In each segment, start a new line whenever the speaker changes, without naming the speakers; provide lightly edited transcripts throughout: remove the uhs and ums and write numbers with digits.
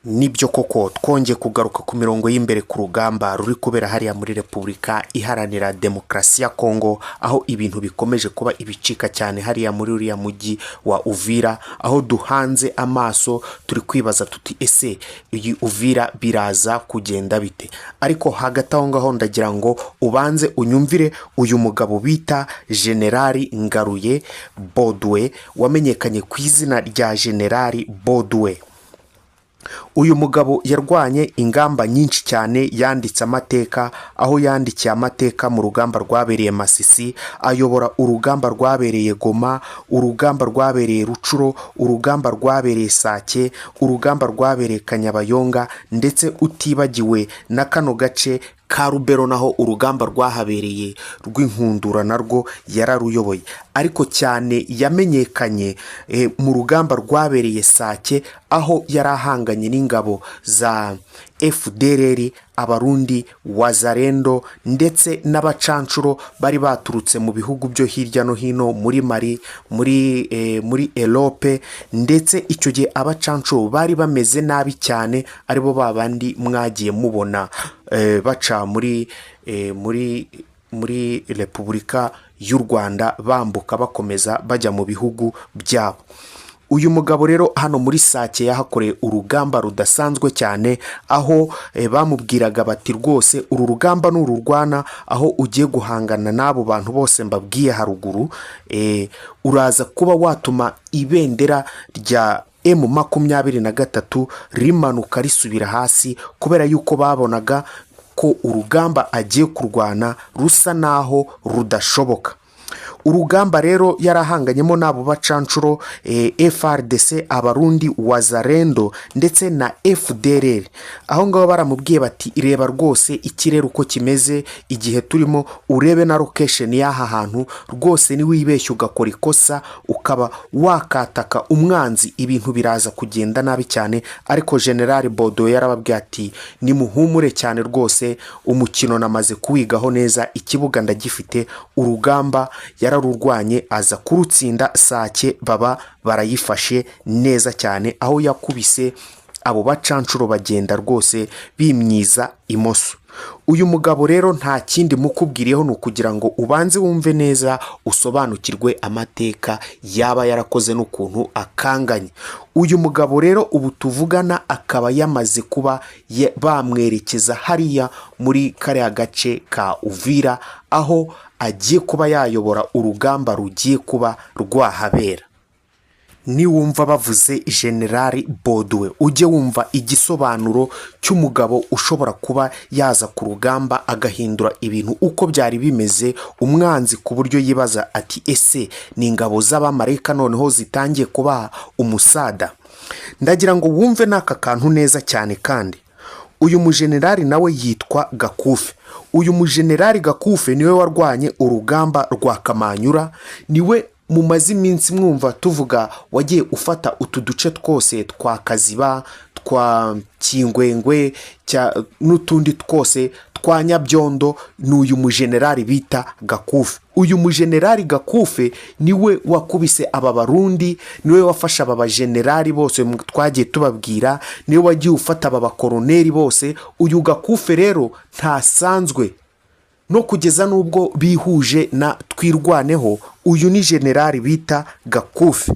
Nibyo koko twongeye kugaruka ku mirongo y'imbere ku rugamba ruri kubera hariya muri Repubulika Iharanira Demokarasi ya Kongo, aho ibintu bikomeje kuba ibicika cyane hariya muri uriya mujyi wa Uvira, aho duhanze amaso turi kwibaza tuti ese iyi Uvira biraza kugenda bite? Ariko hagati aho ngaho ndagira ngo ubanze unyumvire uyu mugabo bita Generali Ngaruye Baudouin, wamenyekanye ku izina rya Generali Baudouin. Uyu mugabo yarwanye ingamba nyinshi cyane, yanditse amateka, aho yandikiye amateka mu rugamba rwabereye Masisi, ayobora urugamba rwabereye Goma, urugamba rwabereye Rucuro, urugamba rwabereye Sake, urugamba rwabereye Kanyabayonga, ndetse utibagiwe na kano gace ka Rubero naho urugamba rwahabereye rw'inkundura narwo yararuyoboye. Ariko cyane yamenyekanye mu rugamba rwabereye Sake, aho yarahanganye n'ingabo za FDLR, Abarundi, Wazarendo ndetse n'abacancuro bari baturutse mu bihugu byo hirya no hino muri Mali, muri Elope, ndetse icyo gihe abacancuro bari bameze nabi cyane, aribo babandi mwagiye mubona baca muri Repubulika y'u Rwanda bambuka bakomeza bajya mu bihugu byabo. Uyu mugabo rero hano muri Sake yahakoreye urugamba rudasanzwe cyane, aho bamubwiraga bati rwose uru rugamba n'ururwana, aho ugiye guhangana n'abo bantu bose mbabwiye haruguru, uraza kuba watuma ibendera rya M23 rimanuka risubira hasi, kubera yuko babonaga ko urugamba agiye kurwana rusa naho rudashoboka. Urugamba rero yarahanganyemo n'abo bacancuro FRDC, Abarundi, Wazarendo ndetse na FDLR. Aho ngaho baramubwiye bati ireba rwose ikirere uko kimeze igihe turimo, urebe na location y'aha hantu, rwose ni wibeshye ugakora ikosa ukaba wakataka umwanzi, ibintu biraza kugenda nabi cyane. Ariko General Baudouin yarababwiye ati nimuhumure cyane rwose, umukino namaze kuwigaho neza, ikibuga ndagifite, urugamba yararurwanye aza kurutsinda. Sake baba barayifashe neza cyane, aho yakubise abo bacancuro bagenda rwose bimyiza imoso. Uyu mugabo rero nta kindi mukubwiriyeho ni ukugira ngo ubanze wumve neza, usobanukirwe amateka yaba yarakoze n'ukuntu akanganye. Uyu mugabo rero ubu tuvugana akaba yamaze kuba bamwerekeza hariya muri kariya gace ka Uvira, aho agiye kuba yayobora urugamba rugiye kuba rwahabera. Niwumva bavuze Generali Baudouin, ujye wumva igisobanuro cy'umugabo ushobora kuba yaza ku rugamba agahindura ibintu uko byari bimeze, umwanzi ku buryo yibaza ati ese ni ingabo z'abamarayika noneho zitangiye kubaha umusada. Ndagira ngo wumve n'aka kantu neza cyane. Kandi uyu mujenerali nawe yitwa Gakufe. Uyu mujenerali Gakufe niwe warwanye urugamba rwa Kamanyura, niwe mumaze iminsi mwumva tuvuga wagiye ufata utu duce twose twa Kaziba, twa Kingwengwe n'utundi twose twa Nyabyondo. n'uyu mujenerali bita Gakufe. Uyu mujenerali Gakufe niwe wakubise aba Barundi, niwe wafasha aba bajenerali bose twagiye tubabwira, niwe wagiye ufata aba bakoroneri bose. Uyu Gakufe rero ntasanzwe, no kugeza n'ubwo bihuje na Twirwaneho, uyu ni generali bita Gakufe.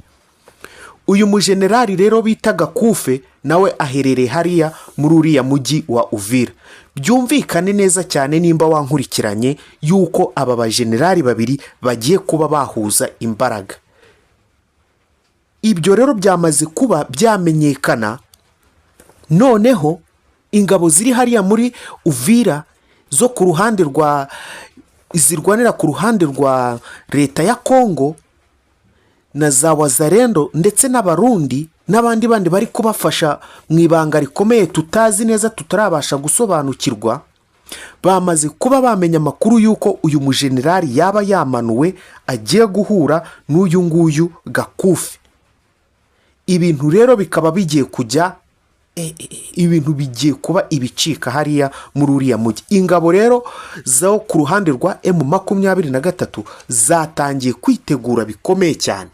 Uyu mujenerali rero bita Gakufe nawe aherereye hariya muri uriya mujyi wa Uvira. Byumvikane neza cyane nimba wankurikiranye yuko aba bajenerali babiri bagiye kuba bahuza imbaraga. Ibyo rero byamaze kuba byamenyekana, noneho ingabo ziri hariya muri Uvira zo ku ruhande rwa zirwanira ku ruhande rwa leta ya Kongo na za Wazarendo ndetse n'Abarundi n'abandi bandi bari kubafasha mu ibanga rikomeye tutazi neza, tutarabasha gusobanukirwa, bamaze kuba bamenya amakuru yuko uyu mujenerali yaba yamanuwe agiye guhura n'uyu nguyu Gakufe. Ibintu rero bikaba bigiye kujya ibintu bigiye kuba ibicika hariya muri uriya mujyi. Ingabo rero zo ku ruhande rwa M23 zatangiye kwitegura bikomeye cyane,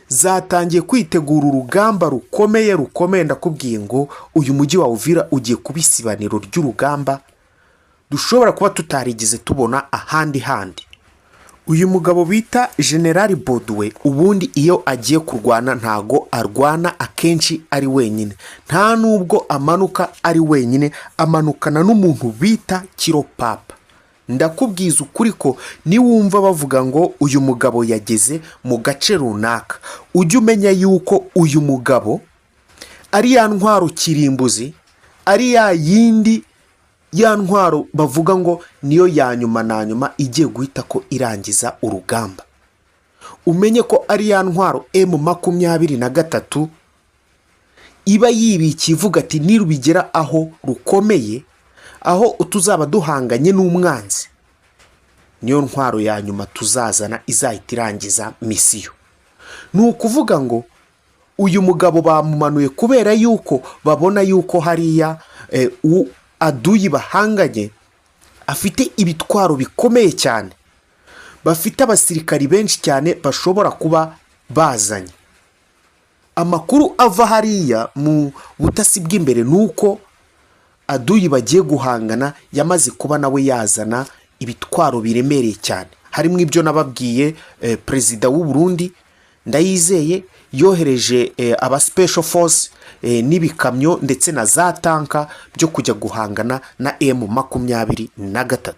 zatangiye kwitegura urugamba rukomeye ndakubwiye ngo uyu mujyi wa Uvira ugiye kuba isibaniro ry'urugamba dushobora kuba tutarigeze tubona ahandi handi. Uyu mugabo bita General Baudouin ubundi iyo agiye kurwana ntago arwana akenshi ari wenyine, nta nubwo amanuka ari wenyine, amanukana n'umuntu bita Kiropapa. Ndakubwiza ukuri ko niwumva bavuga ngo uyu mugabo yageze mu gace runaka, ujye umenya yuko uyu mugabo ari ya ntwaro kirimbuzi, ari ya ntwaro bavuga ngo niyo ya nyuma na nyuma igiye guhita ko irangiza urugamba. Umenye ko ari ya ntwaro M23 iba yibikiye ivuga ati nirubigera aho rukomeye, aho tuzaba duhanganye n'umwanzi, niyo ntwaro ya nyuma tuzazana izahita irangiza misiyo. Ni ukuvuga ngo uyu mugabo bamumanuye kubera yuko babona yuko hariya aduyi bahanganye afite ibitwaro bikomeye cyane, bafite abasirikari benshi cyane bashobora kuba bazanye. Amakuru ava hariya mu butasi bw'imbere nuko aduyi bagiye guhangana yamaze kuba nawe yazana ibitwaro biremereye cyane, harimo ibyo nababwiye. Perezida w'u Burundi Ndayizeye yohereje aba special force n'ibikamyo ndetse na za tanka byo kujya guhangana na M23.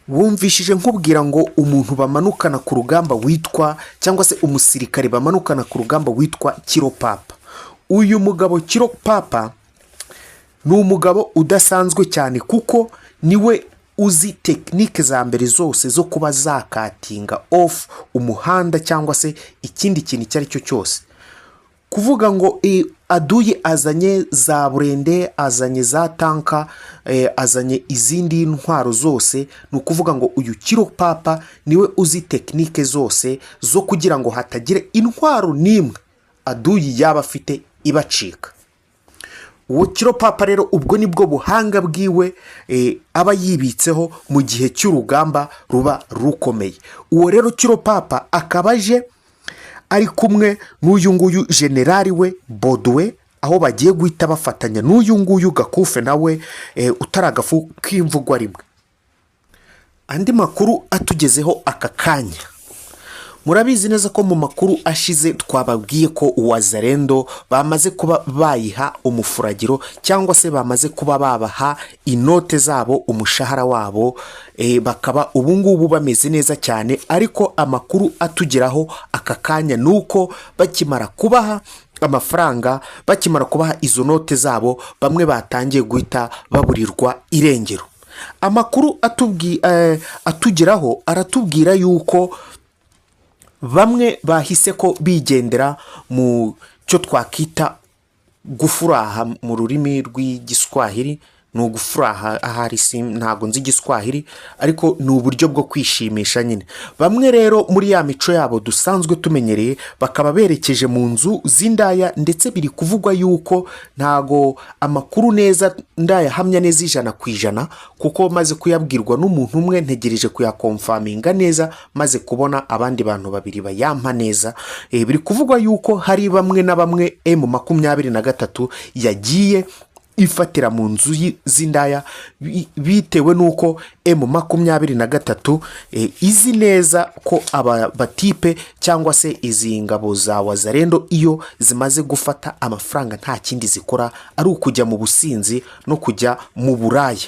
Wumvishije nkubwira ngo umuntu bamanukana ku rugamba witwa, cyangwa se umusirikare bamanukana ku rugamba witwa Kiropapa. Uyu mugabo Kiropapa ni umugabo udasanzwe cyane kuko niwe uzi tekinike za mbere zose zo kuba zakatinga off umuhanda cyangwa se ikindi kintu icyo ari cyo cyose. Kuvuga ngo aduye azanye za burende, azanye za tanka, azanye izindi ntwaro zose, ni ukuvuga ngo uyu Kiropapa niwe uzi tekinike zose zo kugira ngo hatagira intwaro n'imwe aduye yaba afite ibacika. Uwo Kiropapa rero ubwo nibwo buhanga bwiwe aba yibitseho mu gihe cy'urugamba ruba rukomeye. Uwo rero Kiropapa akaba aje ari kumwe n'uyu nguyu generali we Baudouin, aho bagiye guhita bafatanya n'uyu nguyu Gakufe nawe utaragafu k'imvugwa rimwe. Andi makuru atugezeho aka kanya, murabizi neza ko mu makuru ashize twababwiye ko Wazalendo bamaze kuba bayiha umufuragiro, cyangwa se bamaze kuba babaha inote zabo, umushahara wabo, bakaba ubungubu bameze neza cyane. Ariko amakuru atugeraho aka kanya nuko bakimara kubaha amafaranga, bakimara kubaha izo note zabo, bamwe batangiye guhita baburirwa irengero. Amakuru atugeraho aratubwira yuko bamwe bahise ko bigendera mu cyo twakita gufuraha mu rurimi rw'igiswahili. Ni ugufuraha, ahari ntago nzi igiswahili, ariko ni uburyo bwo kwishimisha nyine. Bamwe rero muri ya mico yabo dusanzwe tumenyereye bakaba berekeje mu nzu z'indaya, ndetse biri kuvugwa yuko ntago amakuru neza ndayahamya neza 100%, kuko maze kuyabwirwa n'umuntu umwe, ntegereje kuyakonfaminga neza, maze kubona abandi bantu babiri bayampa neza. Biri kuvugwa yuko hari bamwe na bamwe M23 yagiye ifatira mu nzu z'indaya, bitewe nuko M23 izi neza ko aba batipe cyangwa se izi ngabo za Wazalendo iyo zimaze gufata amafaranga nta kindi zikora ari ukujya mu businzi no kujya mu buraya.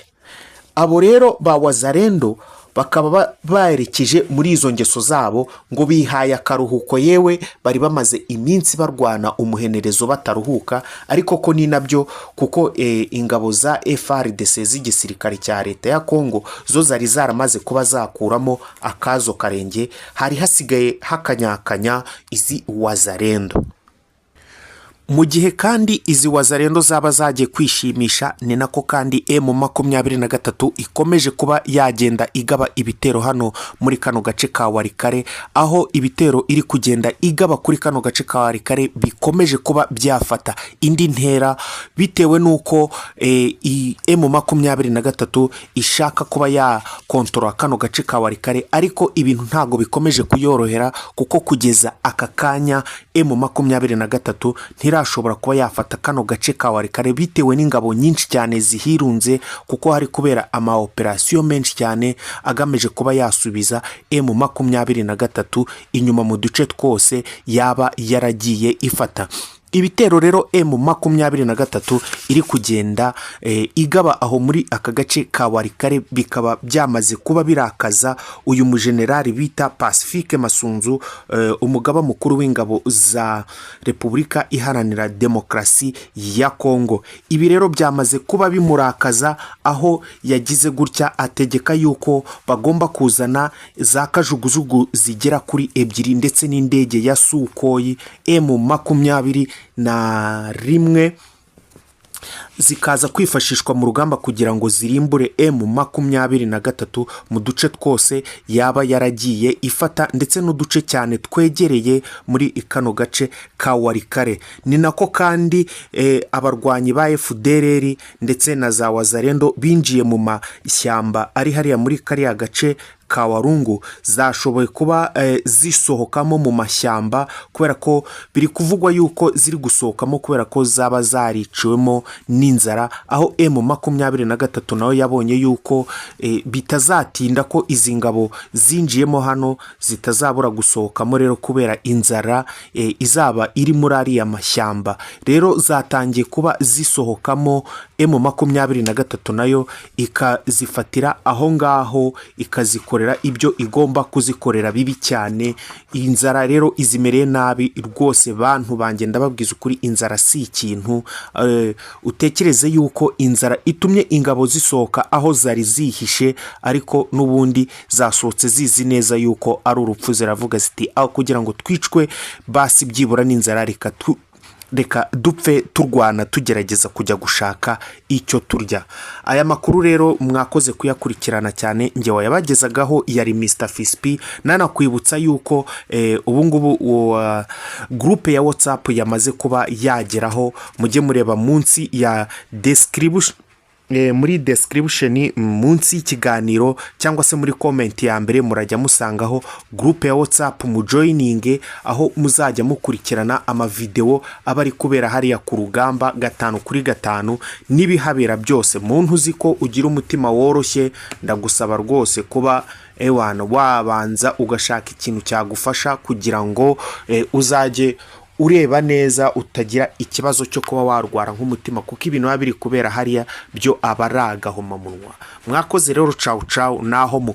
Abo rero ba Wazalendo bakaba baherekeje muri izo ngeso zabo, ngo bihaye akaruhuko, yewe bari bamaze iminsi barwana umuhenerezo bataruhuka. Ariko ko ni nabyo, kuko ingabo za FARDC z'igisirikare cya leta ya Kongo zo zari zaramaze kuba zakuramo akazo karenge, hari hasigaye hakanyakanya izi Wazalendo. Mu gihe kandi izi wazarendo zaba zagiye kwishimisha, ni nako kandi M23 ikomeje kuba yagenda igaba ibitero hano muri kano gace ka Walikale, aho ibitero iri kugenda igaba kuri kano gace ka Walikale bikomeje kuba byafata indi ntera, bitewe n'uko M23 ishaka kuba yakontorora kano gace ka Walikale, ariko ibintu ntago bikomeje kuyorohera, kuko kugeza aka kanya M23 ntirashobora kuba yafata kano gace ka Walikale bitewe n'ingabo nyinshi cyane zihirunze, kuko hari kubera ama operation menshi cyane agamije kuba yasubiza M23 inyuma mu duce twose yaba yaragiye ifata. Ibitero rero M23 iri kugenda igaba aho muri aka gace ka Walikale bikaba byamaze kuba birakaza uyu mujenerali bita Pacifique Masunzu, umugaba mukuru w'ingabo za Repubulika Iharanira Demokarasi ya Kongo. Ibi rero byamaze kuba bimurakaza, aho yagize gutya ategeka yuko bagomba kuzana za kajugujugu zigera kuri 2 ndetse n'indege ya Sukhoi M21 zikaza kwifashishwa mu rugamba kugira ngo zirimbure M23 mu duce twose yaba yaragiye ifata, ndetse n'uduce cyane twegereye muri kano gace ka Walikale. Ni nako kandi abarwanyi ba FDLR ndetse na za wazarendo binjiye mu mashyamba ari hariya muri kariya gace ka Walungu, zashoboye kuba zisohokamo mu mashyamba, kubera ko biri kuvugwa yuko ziri gusohokamo kubera ko zaba zariciwemo n'inzara, aho M23 nayo yabonye yuko bitazatinda ko izi ngabo zinjiyemo hano zitazabura gusohokamo, rero kubera inzara izaba iri muri ariya mashyamba, rero zatangiye kuba zisohokamo. M23 nayo ikazifatira aho ngaho ikazikorera ibyo igomba kuzikorera bibi cyane. Inzara rero izimereye nabi rwose, bantu banjye ndababwiza ukuri, inzara si ikintu. Utekereze yuko inzara itumye ingabo zisohoka aho zari zihishe, ariko n'ubundi zasohotse zizi neza yuko ari urupfu, ziravuga ziti aho kugira ngo twicwe basi byibura n'inzara, reka dupfe turwana tugerageza kujya gushaka icyo turya. Aya makuru rero mwakoze kuyakurikirana cyane, njye wayabagezagaho yari Mr Fispi. Nanakwibutsa yuko ubu ngubu groupe ya WhatsApp yamaze kuba yageraho, mujye mureba munsi ya description, muri description munsi y'ikiganiro cyangwa se muri comment ya mbere murajya musangaho groupe ya WhatsApp, mu joining, aho muzajya mukurikirana amavideo aba ari kubera hariya ku rugamba 5x5 n'ibihabera byose. Muntu uzi ko ugira umutima woroshye, ndagusaba rwose kuba wabanza ugashaka ikintu cyagufasha kugira ngo uzajye ureba neza, utagira ikibazo cyo kuba warwara nk'umutima, kuko ibintu biri kubera hariya byo abaragahoma munwa. Mwakoze rero, ciao ciao naho